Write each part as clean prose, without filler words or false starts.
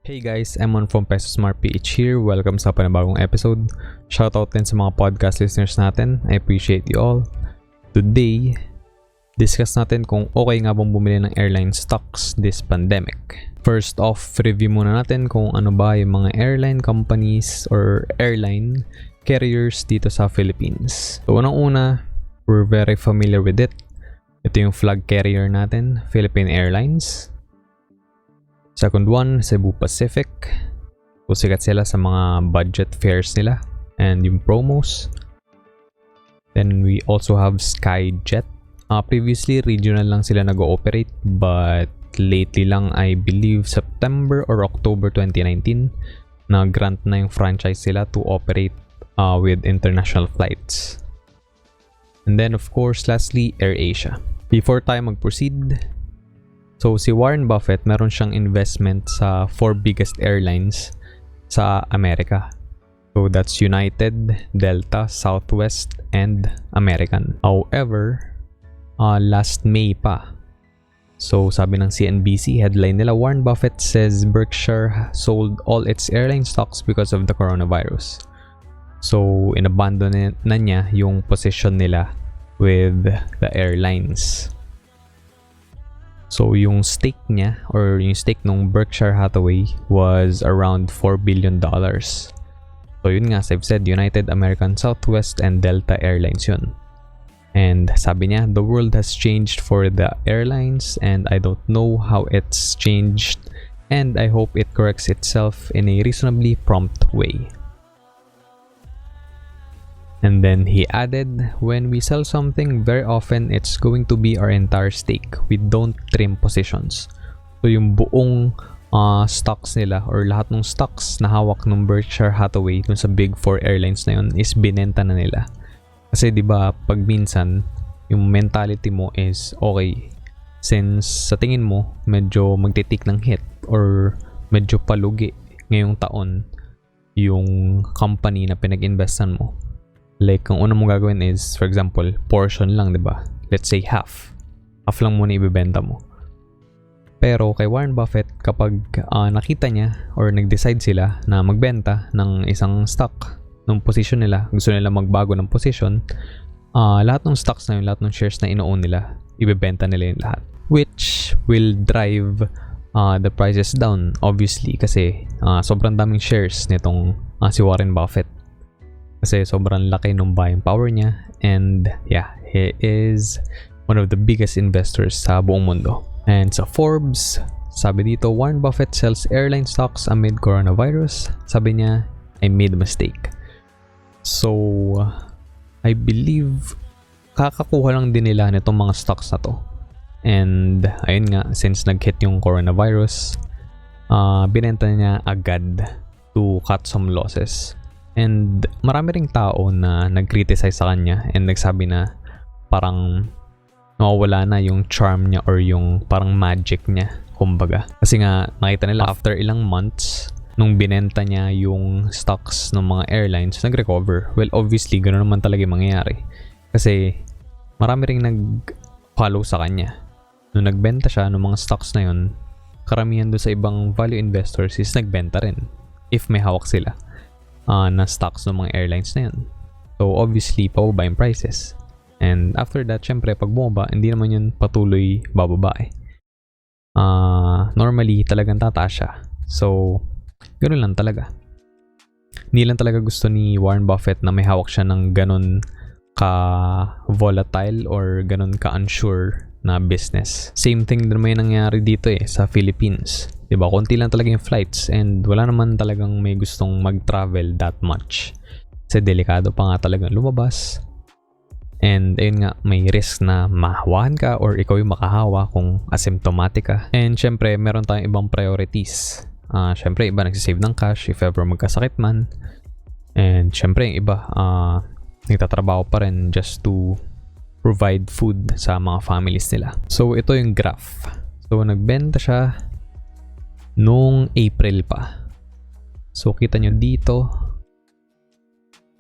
Hey guys, Emon from Peso Smart PH here. Welcome sa panibagong episode. Shoutout din sa mga podcast listeners natin. I appreciate you all. Today, discuss natin kung okay nga bang bumili ng airline stocks this pandemic. First off, review muna natin kung ano ba yung mga airline companies or airline carriers dito sa Philippines. So, unang-una, we're very familiar with it. Ito yung flag carrier natin, Philippine Airlines. Second one, Cebu Pacific. So, sikat sila sa mga budget fares nila and yung promos. Then we also have Skyjet. Previously, regional lang sila nag-ooperate, but lately lang, I believe September or October 2019, na-grant na yung franchise sila to operate with international flights. And then of course, lastly, AirAsia. Before tayo mag-proceed, so si Warren Buffett, meron siyang investment sa 4 biggest airlines sa Amerika. So that's United, Delta, Southwest, and American. However, last May pa, so sabi ng CNBC, headline nila, Warren Buffett says Berkshire sold all its airline stocks because of the coronavirus. So inabandon na niya yung position nila with the airlines. So yung stake niya or yung stake ng Berkshire Hathaway was around $4 billion. So yun nga, as I've said, United, American, Southwest, and Delta Airlines yun. And sabi niya, the world has changed for the airlines and I don't know how it's changed and I hope it corrects itself in a reasonably prompt way. And then he added, when we sell something, very often it's going to be our entire stake. We don't trim positions. So yung buong stocks nila or lahat ng stocks na hawak ng Berkshire Hathaway dun sa big 4 airlines na yun is binenta na nila. Kasi 'di ba, pag minsan yung mentality mo is okay, since sa tingin mo medyo magtitik ng hit or medyo palugi ngayong taon yung company na pinag-investan mo. Like, ang una mong gagawin is, for example, portion lang, 'di ba? Let's say half. Half lang muna ibebenta mo. Pero kay Warren Buffett, kapag nakita niya or nag-decide sila na magbenta ng isang stock ng position nila, gusto nila magbago ng position, lahat ng stocks na yun, lahat ng shares na ino-own nila, ibebenta nila yung lahat. Which will drive the prices down, obviously, kasi sobrang daming shares nitong si Warren Buffett. Kasi sobrang laki ng buying power niya and yeah, he is one of the biggest investors sa buong mundo. And sa Forbes, sabi dito, Warren Buffett sells airline stocks amid coronavirus. Sabi niya, I made a mistake. So, I believe kakakuha lang din nila nitong mga stocks na to. And ayun nga, since nag-hit yung coronavirus, binenta niya agad to cut some losses. And marami ring tao na nag-criticize sa kanya and nagsabi na parang nawawala na yung charm niya or yung parang magic niya, kumbaga. Kasi nga nakita nila after ilang months nung binenta niya yung stocks ng mga airlines, nag-recover. Well, obviously, ganoon naman talaga yung mangyayari. Kasi marami ring nag-follow sa kanya. Nung nagbenta siya ng mga stocks na yun, karamihan doon sa ibang value investors is nagbenta rin if may hawak sila na stocks ng mga airlines na yun. So obviously, pababa yung prices. And after that, syempre, pag bumaba, hindi naman yun patuloy bababa eh. Normally, talagang tataas siya. So, ganoon lang talaga. Hindi lang talaga gusto ni Warren Buffett na may hawak siya ng ganun ka-volatile or ganun ka-unsure na business. Same thing din may nangyari dito sa Philippines. Diba, konti lang talaga yung flights and wala naman talagang may gustong mag-travel that much. Kasi delikado pa nga talagang lumabas. And ayun nga, may risk na mahawakan ka or ikaw yung makahawa kung asymptomatic ka. And syempre, meron tayong ibang priorities. Syempre, iba nagsisave ng cash if ever magkasakit man. And syempre, yung iba nagtatrabaho pa rin just to provide food sa mga families nila. So, ito yung graph. So, nagbenta siya noong April pa. So, kita nyo dito.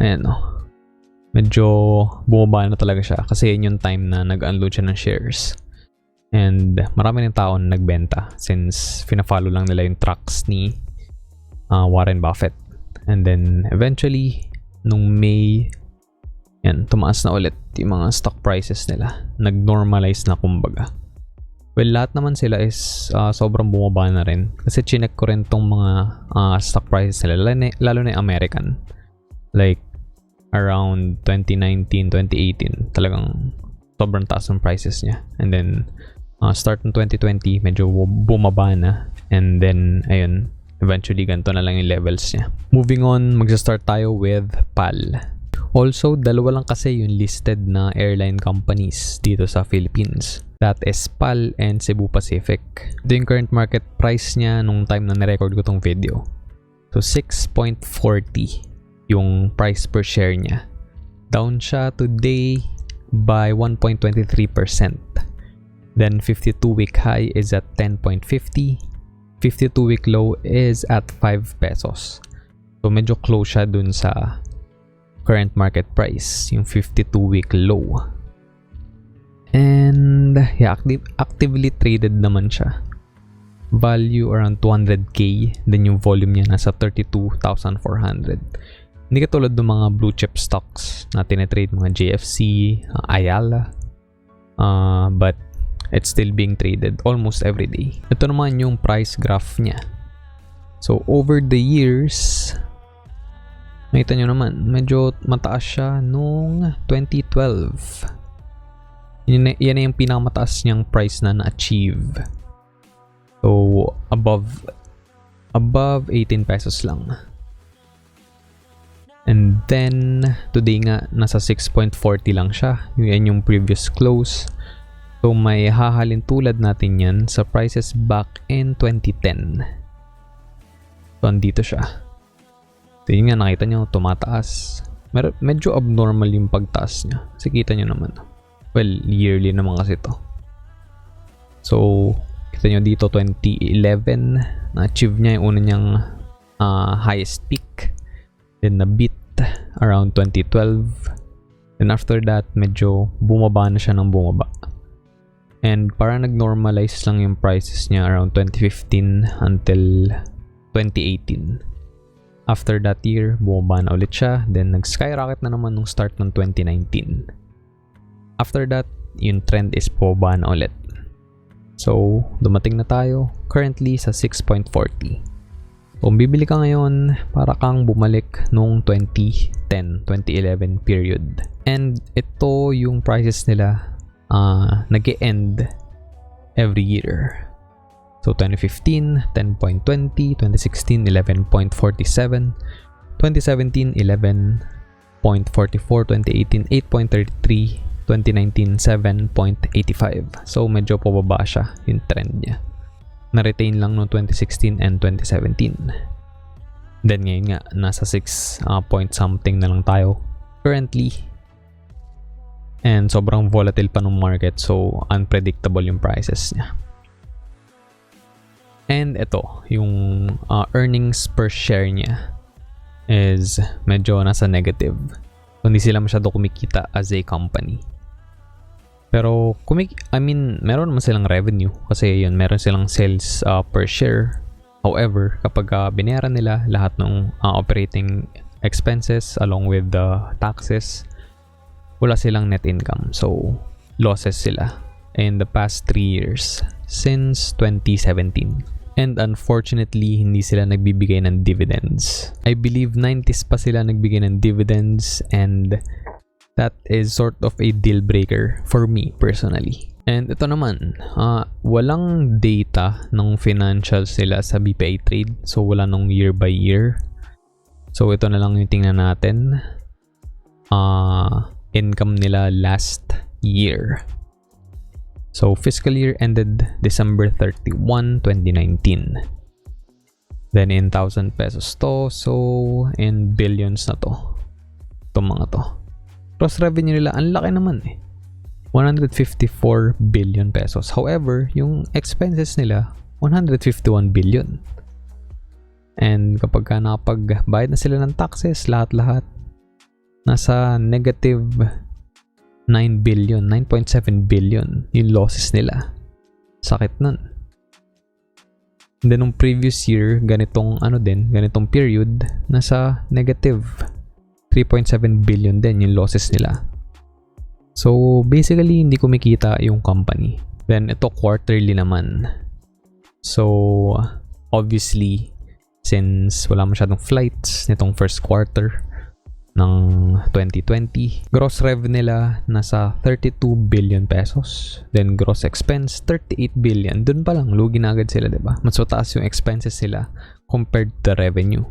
Ayan o. Medyo bumaba na talaga siya. Kasi yun yung time na nag-unload siya ng shares. And marami ng tao na nagbenta since fina-follow lang nila yung tracks ni Warren Buffett. And then eventually, nung May, yan, tumaas na ulit yung mga stock prices nila. Nag-normalize na kumbaga. Well, lahat naman sila is sobrang bumaba na rin. Kasi chinek ko rin tong mga stock prices nila, lalo na yung American. Like, around 2019, 2018, talagang sobrang taas ng prices niya. And then, start ng 2020, medyo bumaba na. And then, ayun, eventually ganito na lang yung levels niya. Moving on, magsa-start tayo with PAL. Also, dalawa lang kasi yung listed na airline companies dito sa Philippines. That is PAL and Cebu Pacific. Ito yung current market price niya nung time na nirecord ko tong video. So, 6.40 yung price per share niya. Down siya today by 1.23%. Then 52-week high is at 10.50. 52-week low is at 5 pesos. So medyo close siya dun sa current market price, yung 52-week low. And yeah, actively traded naman siya. Value around 200k. Then yung volume niya nasa 32,400. Hindi katulad ng mga blue chip stocks na tinatrade, mga JFC, Ayala. But it's still being traded almost every day. Ito naman yung price graph niya. So over the years, nakita nyo naman, medyo mataas siya nung 2012. Yan na yung pinakamataas niyang price na na-achieve. So above 18 pesos lang. And then today nga nasa 6.40 lang siya. Yan yung previous close. So may hahalin tulad natin yan sa prices back in 2010. So andito siya. So yun nga, nakita nyo, tumataas. Medyo abnormal yung pagtaas niya. Kasi kita nyo naman. Well, yearly naman kasi to. So, kita nyo dito 2011, na-achieve niya yung una niyang highest peak. Then na-beat around 2012. Then after that, medyo bumaba na siya ng bumaba. And parang nag-normalize lang yung prices niya around 2015 until 2018. After that year, bumaba na ulit siya. Then nag-skyrocket na naman nung start ng 2019. After that, yung trend is bumaba na ulit. So, dumating na tayo currently sa 6.40. Kung bibili ka ngayon, para kang bumalik nung 2010, 2011 period. And ito yung prices nila nag-e-end every year. So 2015, 10.20, 2016, 11.47, 2017, 11.44, 2018, 8.33, 2019, 7.85. So medyo pababa siya yung trend niya. Na-retain lang no 2016 and 2017. Then ngayon nga, nasa 6 point something na lang tayo currently. And sobrang volatile pa ng market, so unpredictable yung prices niya. And ito, yung earnings per share niya is medyo nasa negative. So, hindi sila masyado kumikita as a company. Pero meron naman silang revenue kasi yun, meron silang sales per share. However, kapag binayaran nila lahat ng operating expenses along with the taxes, wala silang net income. So, losses sila in the past 3 years since 2017. And unfortunately, hindi sila nagbibigay ng dividends. I believe 90s pa sila nagbigay ng dividends, and that is sort of a deal breaker for me personally. And ito naman, walang data ng financials nila sa BPI Trade. So, wala nung year by year. So, ito na lang yung tingnan natin. Income nila last year. So, fiscal year ended December 31, 2019. Then, in 1,000 pesos to. So, in billions na to. Itong mga to. Gross revenue nila, ang laki naman eh. 154 billion pesos. However, yung expenses nila, 151 billion. And kapag nakapagbayad na sila ng taxes, lahat-lahat, nasa negative 9 billion, 9.7 billion yung losses nila. Sakit nun. then nung previous year, ganitong period, nasa negative 3.7 billion din yung losses nila. So basically, hindi kumikita yung company. Then ito quarterly naman. So obviously, since wala masyadong flights nitong first quarter ng 2020, gross revenue nila nasa 32 billion pesos. Then gross expense 38 billion. Dun pa lang lugi na agad sila, 'di ba? Mas mataas yung expenses nila compared to revenue.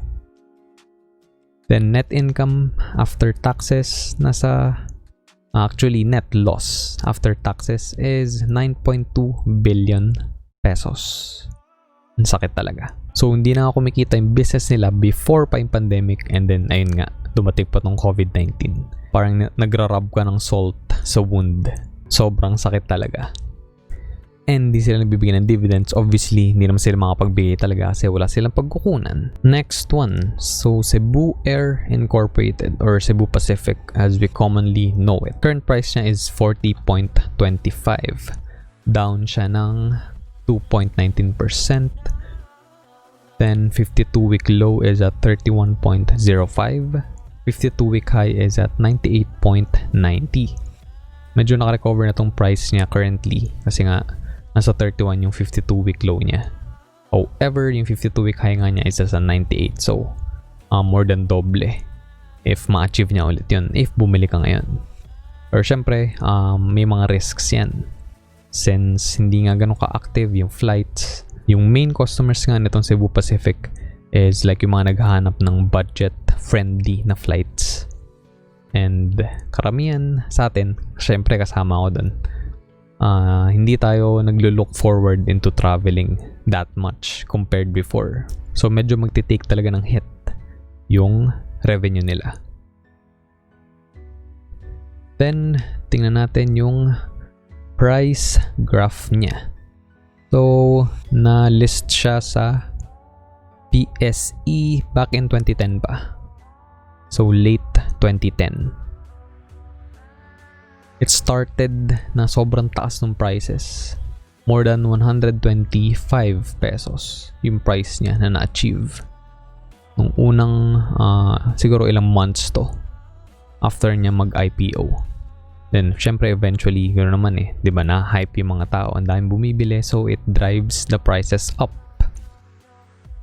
Then net income after taxes nasa net loss after taxes is 9.2 billion pesos. Ang sakit talaga. So hindi na ako kumikita yung business nila before pa yung pandemic, and then ayun nga, dumating pa tong COVID-19. Parang nagra-rub ka ng salt sa wound. Sobrang sakit talaga. And di sila nagbibigay ng dividends. Obviously, hindi naman sila makapagbigay talaga kasi wala silang pagkukunan. Next one. So, Cebu Air Incorporated or Cebu Pacific as we commonly know it. Current price niya is 40.25. Down siya ng 2.19%. Then 52-week low is at 31.05. 52-week high is at 98.90. Medyo naka-recover na tong price niya currently kasi nga nasa 31 yung 52-week low niya. However, yung 52-week high nga niya is sa 98. So, more than doble if ma-achieve niya ulit yun if bumili ka ngayon. Or syempre, may mga risks yan. Since hindi nga ganun ka-active yung flights, yung main customers nga nitong Cebu Pacific is like yung mga naghahanap ng budget-friendly na flights. And karamihan sa atin, syempre kasama ako dun, hindi tayo naglo-look forward into traveling that much compared before. So medyo magti-take talaga ng hit yung revenue nila. Then, tingnan natin yung price graph niya. So, na-list siya sa PSE back in 2010 pa. So, late 2010. It started na sobrang taas ng prices. More than 125 pesos yung price niya na na-achieve. Nung unang, siguro ilang months to after niya mag-IPO. Then, syempre, eventually, gano'n naman di ba, na-hype yung mga tao, ang daming bumibili, so it drives the prices up.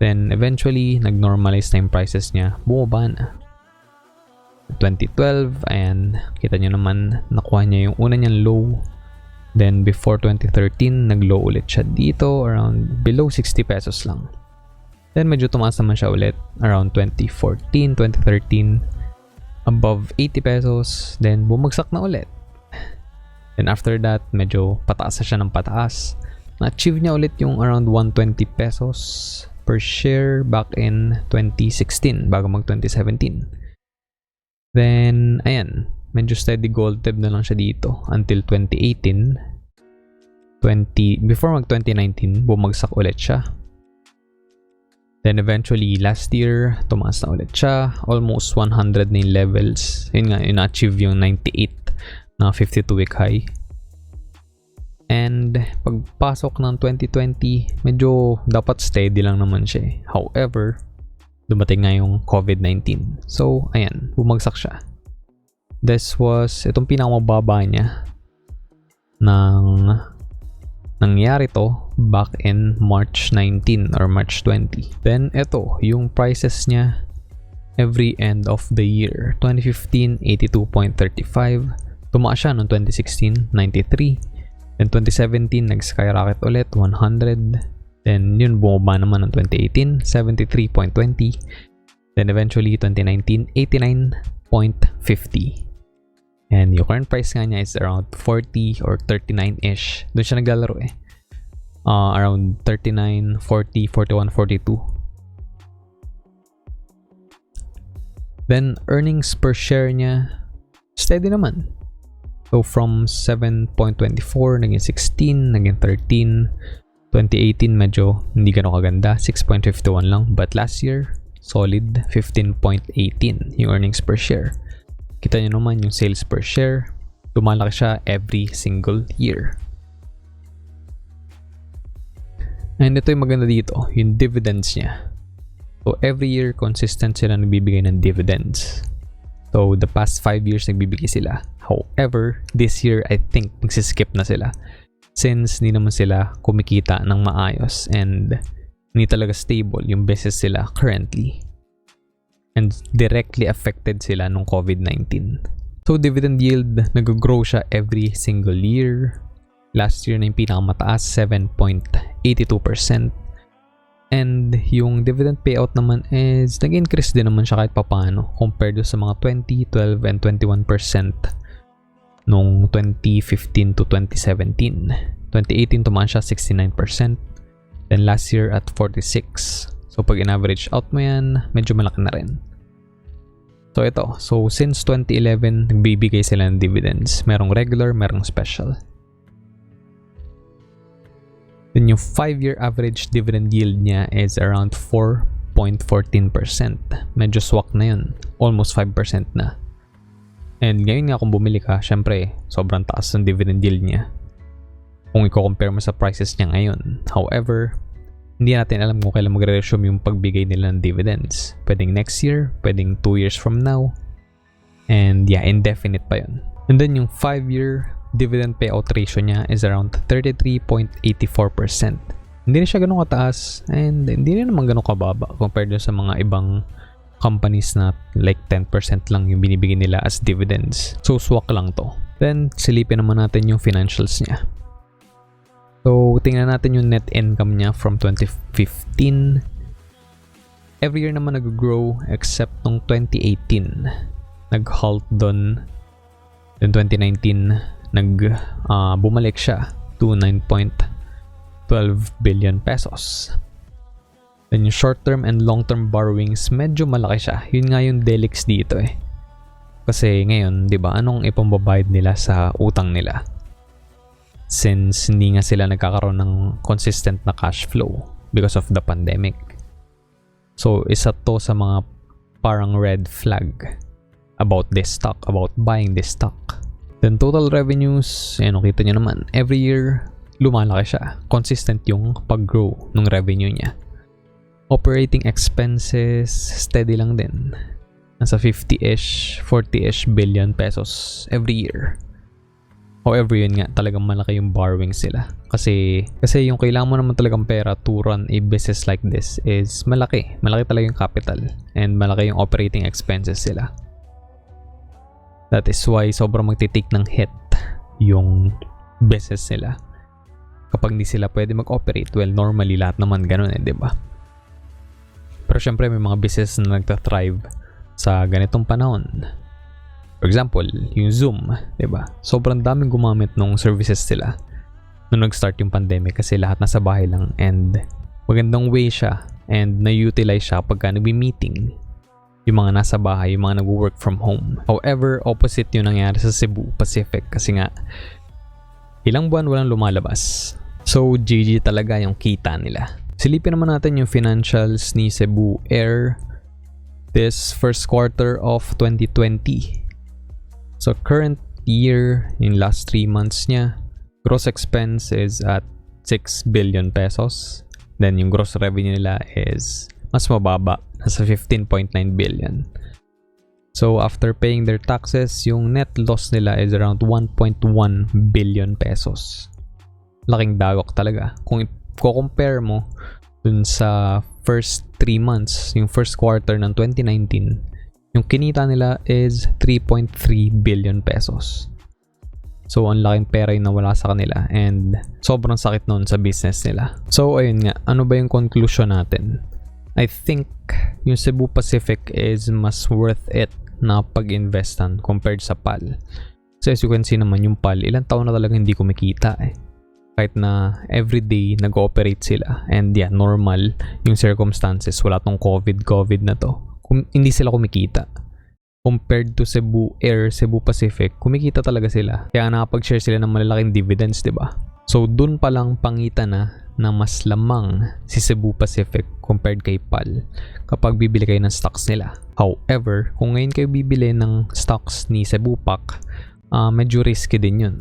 Then, eventually, nag-normalize na yung prices niya, bumaba na. 2012, ayan, kita nyo naman, nakuha niya yung una niyang low. Then, before 2013, nag-low ulit siya dito, around below 60 pesos lang. Then, medyo tumaas naman siya ulit, around 2014, 2013, above 80 pesos, then bumagsak na ulit. Then after that, medyo pataas na siya ng pataas. Na-achieve niya ulit yung around 120 pesos per share back in 2016, bago mag 2017. Then, ayan, medyo steady gold tip na lang siya dito until 2018. Before mag 2019, bumagsak ulit siya. Then eventually, last year, tumaas na ulit siya. Almost 100 na yung levels. Yun nga, na-achieve yung 98 na 52-week high. And pagpasok ng 2020, medyo dapat steady lang naman siya. However, dumating nga yung COVID-19. So, ayan, bumagsak siya. Itong pinakamababa niya nangyari to back in March 19 or March 20. Then, ito, yung prices niya every end of the year. 2015, 82.35. Tumaas siya noong 2016, 93. Then 2017, nag-skyrocket ulit, 100. Then yun, bumaba naman noong 2018, 73.20. Then eventually, 2019, 89.50. And yung current price nga niya is around 40 or 39-ish. Doon siya naglalaro around 39, 40, 41, 42. Then earnings per share niya, steady naman. So from 7.24, naging 16, naging 13. 2018 medyo hindi gano'ng kaganda, 6.51 lang. But last year, solid 15.18 yung earnings per share. Kita nyo naman yung sales per share, lumalaki siya every single year. And ito yung maganda dito, yung dividends niya. So every year, consistent sila nagbibigay ng dividends. So the past 5 years, nagbibigay sila. However, this year, I think magsiskip na sila. Since hindi naman sila kumikita ng maayos and hindi talaga stable yung business sila currently. And directly affected sila nung COVID-19. So dividend yield, nag-grow siya every single year. Last year na yung pinakamataas, 7.82%. And yung dividend payout naman is nag-increase din naman siya kahit papano compared sa mga 20, 12, and 21% nung 2015 to 2017. 2018 tumaan siya 69%. Then last year at 46%. So pag in-average out mo yan, medyo malaki na rin. So ito, so since 2011, nagbibigay sila ng dividends. Merong regular, merong special. Then yung 5-year average dividend yield niya is around 4.14%. Medyo swak na yun. Almost 5% na. And ngayon nga kung bumili ka, syempre, sobrang taas ng dividend yield niya. Kung i-compare mo sa prices niya ngayon. However, hindi natin alam kung kailan magre-resume yung pagbigay nila ng dividends. Pwedeng next year, pwedeng 2 years from now. And yeah, indefinite pa yun. And then yung 5-year dividend payout ratio niya is around 33.84%. Hindi na siya ganun kataas and hindi na naman ganun kababa compared sa mga ibang companies na like 10% lang yung binibigay nila as dividends. So swak lang to. Then silipin naman natin yung financials niya. So tingnan natin yung net income niya from 2015. Every year naman nag-grow except nung 2018. Nag-halt doon. Then 2019 bumalik siya to 9.12 billion pesos. Then yung short-term and long-term borrowings, medyo malaki siya. Yun nga yung delix dito eh. Kasi ngayon, di ba, anong ipambabayad nila sa utang nila? Since hindi nga sila nagkakaroon ng consistent na cash flow because of the pandemic. So, isa to sa mga parang red flag about this stock, about buying this stock. Then total revenues, ayan, kita nyo naman, every year, lumalaki siya. Consistent yung pag-grow ng revenue niya. Operating expenses, steady lang din. Nasa 50-ish, 40-ish billion pesos every year. However, yun nga, talagang malaki yung borrowing sila. Kasi yung kailangan mo naman talagang pera to run a business like this is malaki. Malaki talaga yung capital. And malaki yung operating expenses sila. That is why sobrang magtitake ng hit yung business nila. Kapag hindi sila pwede mag-operate, well, normally lahat naman ganun eh, di ba? Pero syempre may mga business na nagtathrive sa ganitong panahon. For example, yung Zoom, di ba? Sobrang daming gumamit ng services sila nung nag-start yung pandemic kasi lahat nasa bahay lang and magandang way siya and na-utilize siya pagka nagbi-meeting yung mga nasa bahay, yung mga nag-work from home. However, opposite yung nangyari sa Cebu Pacific kasi nga ilang buwan walang lumalabas. So, GG talaga yung kita nila. Silipin naman natin yung financials ni Cebu Air this first quarter of 2020. So current year, in last 3 months niya, gross expense is at 6 billion pesos. Then yung gross revenue nila is mas mababa, nasa 15.9 billion. So after paying their taxes, yung net loss nila is around 1.1 billion pesos. Laking dagok talaga. Kung i-compare mo dun sa first 3 months, yung first quarter ng 2019, yung kinita nila is 3.3 billion pesos. So, ang laking pera yung nawala sa kanila and sobrang sakit nun sa business nila. So, ayun nga. Ano ba yung conclusion natin? I think yung Cebu Pacific is mas worth it na pag-investan compared sa PAL. So, as you can see naman yung PAL, ilang taon na talaga hindi kumikita eh. Kahit na everyday nag-ooperate sila. And yeah, normal yung circumstances. Wala tong COVID na to. Hindi sila kumikita. Compared to Cebu Air, Cebu Pacific, kumikita talaga sila. Kaya nakapag-share sila ng malalaking dividends, diba? So, dun palang pangita na mas lamang si Cebu Pacific compared kay PAL kapag bibili kayo ng stocks nila. However, kung ngayon kayo bibili ng stocks ni Cebu Pac, medyo risky din yun.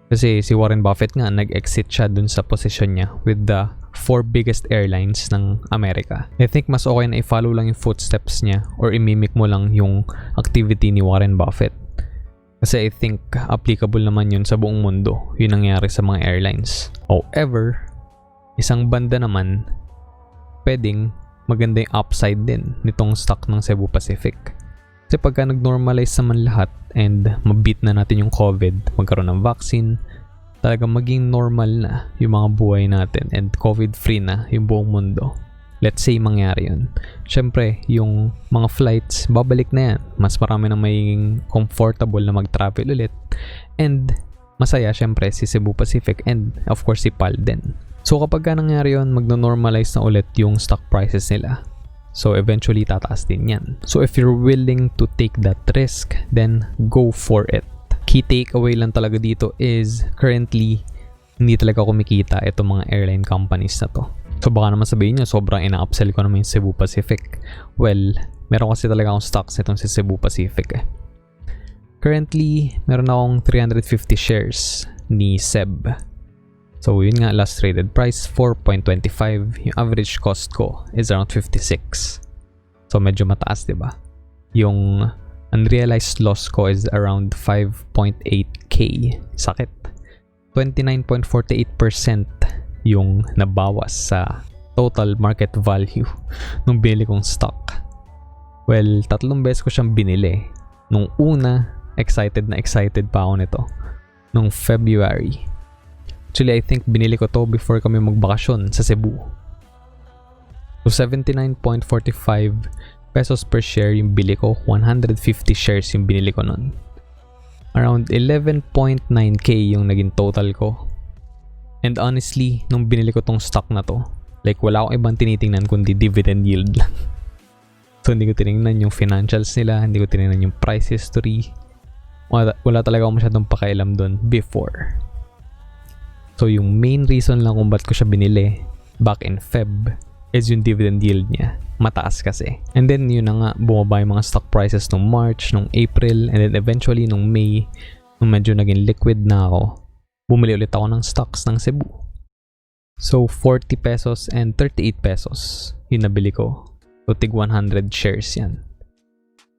Kasi si Warren Buffett nga, nag-exit siya dun sa position niya with the 4 biggest airlines ng Amerika. I think mas okay na i-follow lang yung footsteps niya or imimic mo lang yung activity ni Warren Buffett. Kasi I think applicable naman yun sa buong mundo. Yun nangyari sa mga airlines. However, isang banda naman, pwedeng maganda yung upside din nitong stock ng Cebu Pacific. Kasi pagka nag-normalize naman lahat and mabit na natin yung COVID, magkaroon ng vaccine, talagang maging normal na yung mga buhay natin and COVID-free na yung buong mundo. Let's say mangyari yun. Syempre, yung mga flights, babalik na yan. Mas marami na magiging comfortable na mag-travel ulit. And masaya syempre si Cebu Pacific and of course si PAL din. So kapag nangyari yun, magno-normalize na ulit yung stock prices nila. So eventually tataas din yan. So if you're willing to take that risk, then go for it. Key takeaway lang talaga dito is currently hindi talaga kumikita itong mga airline companies na to. So baka naman sabihin nyo sobrang ina-upsell ko naman yung Cebu Pacific. Well, meron kasi talaga akong stocks itong si Cebu Pacific eh. Currently, meron akong 350 shares ni CEB. So yun nga, last traded price 4.25. Yung average cost ko is around 56. So medyo mataas, 'di ba? Yung unrealized loss ko is around 5.8k. Sakit. 29.48% yung nabawas sa total market value nung binili kong stock. Well, 3 beses ko siyang binili. Nung una, excited pa ako nito. Nung February. Actually, I think binili ko to before kami magbakasyon sa Cebu. So, 79.45 pesos per share yung bili ko. 150 shares yung binili ko nun. Around 11.9k yung naging total ko. And honestly, nung binili ko tong stock na to, like wala akong ibang tinitingnan kundi dividend yield lang. So hindi ko tinignan yung financials nila, hindi ko tinignan yung price history. Wala talaga akong masyadong pakialam dun before. So yung main reason lang kung ba't ko siya binili back in Feb is yung dividend yield niya. Mataas kasi. And then yun na nga, bumaba yung mga stock prices nung March, nung April, and then eventually nung May, nung medyo naging liquid na ako, bumili ulit ako ng stocks ng Cebu. So 40 pesos and 38 pesos yung nabili ko. So tig 100 shares yan.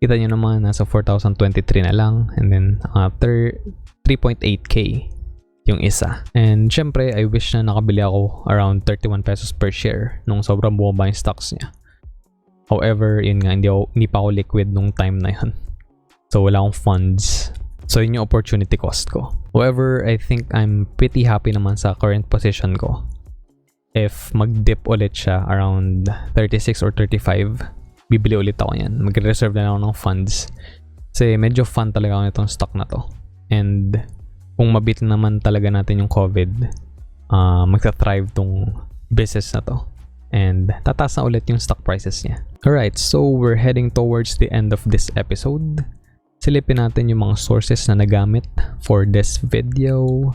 Kita nyo naman, nasa 4,023 na lang, and then 3.8k yung isa. And syempre, I wish na nakabili ako around 31 pesos per share nung sobrang bumaba yung stocks niya. However, yun nga, hindi pa ako liquid nung time na yun. So wala akong funds. So yun yung opportunity cost ko. However, I think I'm pretty happy naman sa current position ko. If mag-dip ulit siya around 36 or 35, bibili ulit ako yan. Mag-reserve na lang ako ng funds. Kasi medyo fun talaga ako nitong stock na to. And kung mabit naman talaga natin yung COVID, magta-thrive tong business na to. And tataas na ulit yung stock prices niya. Alright, so we're heading towards the end of this episode. Silipin natin yung mga sources na nagamit for this video.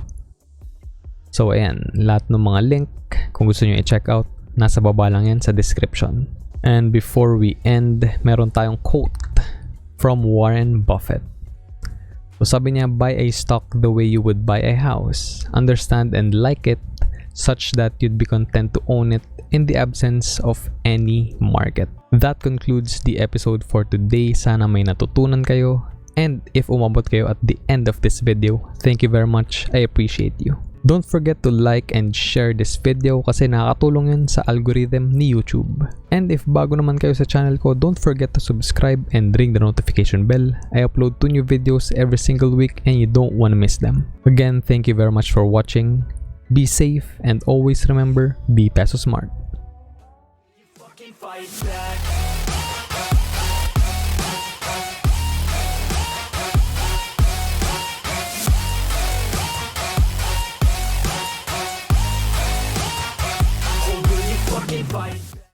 So ayan, lahat ng mga link, kung gusto nyo i-check out, nasa baba lang yan sa description. And before we end, meron tayong quote from Warren Buffett. So sabi niya, buy a stock the way you would buy a house. Understand and like it such that you'd be content to own it in the absence of any market. That concludes the episode for today. Sana may natutunan kayo. And if umabot kayo at the end of this video, thank you very much. I appreciate you. Don't forget to like and share this video kasi nakakatulong yun sa algorithm ni YouTube. And if bago naman kayo sa channel ko, don't forget to subscribe and ring the notification bell. I upload 2 new videos every single week and you don't want to miss them. Again, thank you very much for watching. Be safe and always remember, be Peso smart. Fight back.